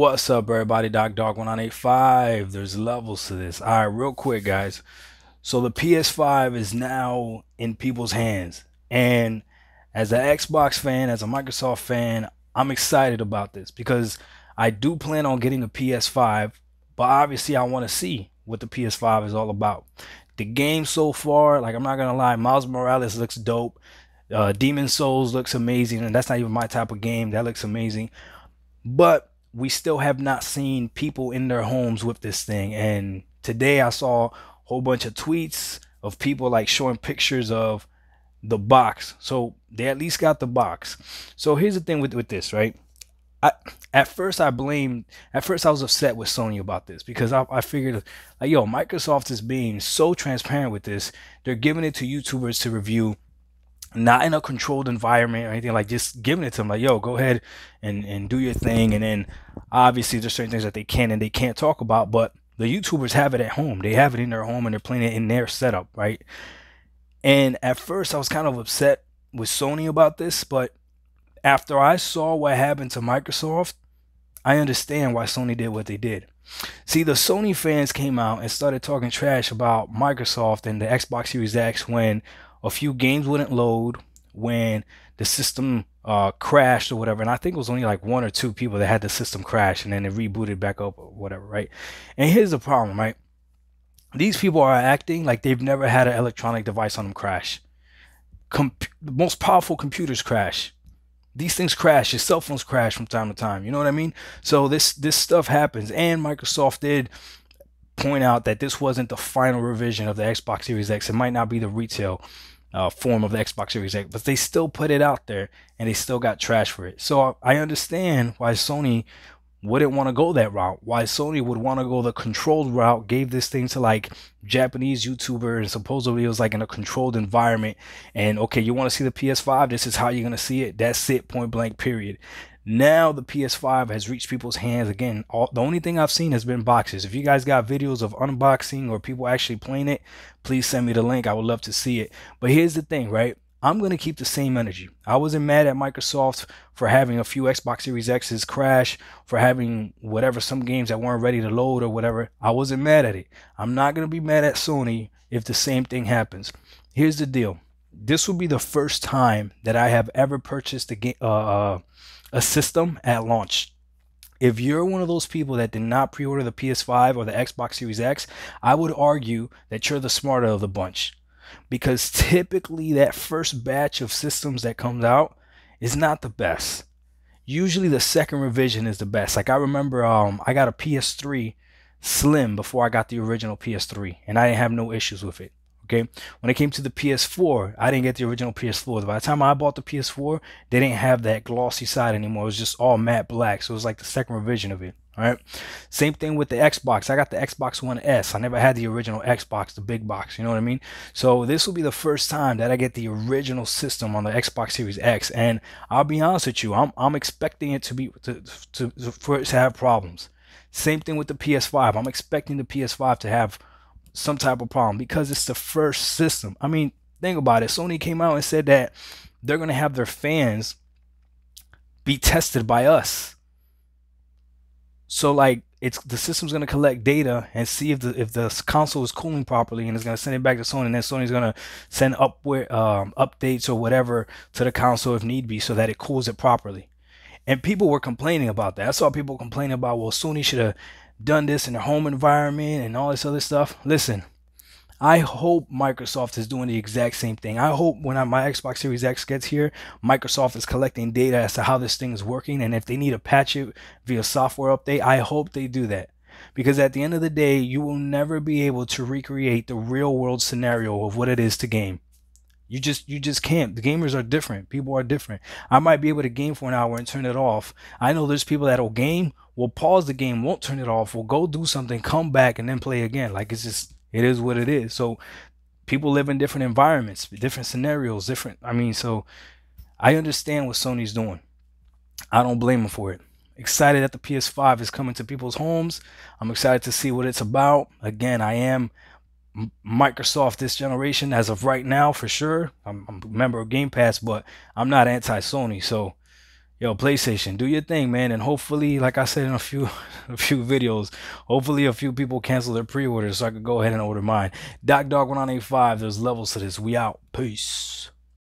What's up, everybody? Dog 1985. There's levels to this. All right, real quick, guys. So the PS5 is now in people's hands, and as an Xbox fan, as a Microsoft fan, I'm excited about this because I do plan on getting a PS5, but obviously I want to see what the PS5 is all about. The game so far, like I'm not gonna lie, Miles Morales looks dope. Demon Souls looks amazing, and that's not even my type of game. That looks amazing. But we still have not seen people in their homes with this thing. And today I saw a whole bunch of tweets of people like showing pictures of the box. So they at least got the box. So here's the thing with this, right? I at first I blamed at first I was upset with Sony about this because I figured like yo, Microsoft is being so transparent with this. They're giving it to YouTubers to review, not in a controlled environment or anything, like just giving it to them like yo, go ahead and do your thing. And then obviously there's certain things that they can and they can't talk about, but the YouTubers have it at home, they have it in their home and they're playing it in their setup, right? And at first I was kind of upset with Sony about this, but after I saw what happened to Microsoft, I understand why Sony did what they did. See, the Sony fans came out and started talking trash about Microsoft and the Xbox Series X when a few games wouldn't load, when the system crashed or whatever. And I think it was only like one or two people that had the system crash and then it rebooted back up or whatever, right? And here's the problem, right? These people are acting like they've never had an electronic device on them crash. The most powerful computers crash. These things crash. Your cell phones crash from time to time. You know what I mean? So this stuff happens. And Microsoft did point out that this wasn't the final revision of the Xbox Series X. It might not be the retail form of the Xbox Series X, but they still put it out there and they still got trash for it. So I understand why Sony wouldn't want to go that route, why Sony would want to go the controlled route, gave this thing to like Japanese YouTubers, and supposedly it was like in a controlled environment. And okay, you want to see the PS5, this is how you're going to see it. That's it, point blank, period. Now the PS5 has reached people's hands again. The only thing I've seen has been boxes. If you guys got videos of unboxing or people actually playing it, please send me the link. I would love to see it. But here's the thing, right? I'm going to keep the same energy. I wasn't mad at Microsoft for having a few Xbox Series X's crash, for having whatever, some games that weren't ready to load or whatever. I wasn't mad at it. I'm not going to be mad at Sony if the same thing happens. Here's the deal. This will be the first time that I have ever purchased a system at launch. If you're one of those people that did not pre-order the PS5 or the Xbox Series X, I would argue that you're the smarter of the bunch. Because typically that first batch of systems that comes out is not the best. Usually the second revision is the best. Like I remember I got a PS3 Slim before I got the original PS3 and I didn't have no issues with it. Okay, when it came to the PS4, I didn't get the original PS4. By the time I bought the PS4, they didn't have that glossy side anymore. It was just all matte black. So it was like the second revision of it. All right. Same thing with the Xbox. I got the Xbox One S. I never had the original Xbox, the big box. You know what I mean? So this will be the first time that I get the original system on the Xbox Series X. And I'll be honest with you, I'm expecting it for it to have problems. Same thing with the PS5. I'm expecting the PS5 to have some type of problem because it's the first system. I mean, think about it. Sony came out and said that they're going to have their fans be tested by us. So like the system's going to collect data and see if the console is cooling properly, and it's going to send it back to Sony, and then Sony's going to send updates or whatever to the console if need be so that it cools it properly. And people were complaining about that. I saw people complaining about, well, Sony should have done this in their home environment and all this other stuff. Listen, I hope Microsoft is doing the exact same thing. I hope when my Xbox Series X gets here, Microsoft is collecting data as to how this thing is working, and if they need to patch it via software update, I hope they do that. Because at the end of the day, you will never be able to recreate the real world scenario of what it is to game. You just can't. The gamers are different. People are different. I might be able to game for an hour and turn it off. I know there's people that'll game, will pause the game, won't turn it off, will go do something, come back, and then play again. Like it's just, it is what it is. So people live in different environments, different scenarios, different. I mean, so I understand what Sony's doing. I don't blame them for it. Excited that the PS5 is coming to people's homes. I'm excited to see what it's about. Again, I am Microsoft this generation as of right now for sure. I'm a member of Game Pass, but I'm not anti-Sony. So Yo, PlayStation, do your thing, man, and hopefully, like I said in a few a few videos, hopefully a few people cancel their pre-orders so I could go ahead and order mine. Dog 1985, there's levels to this. We out. Peace.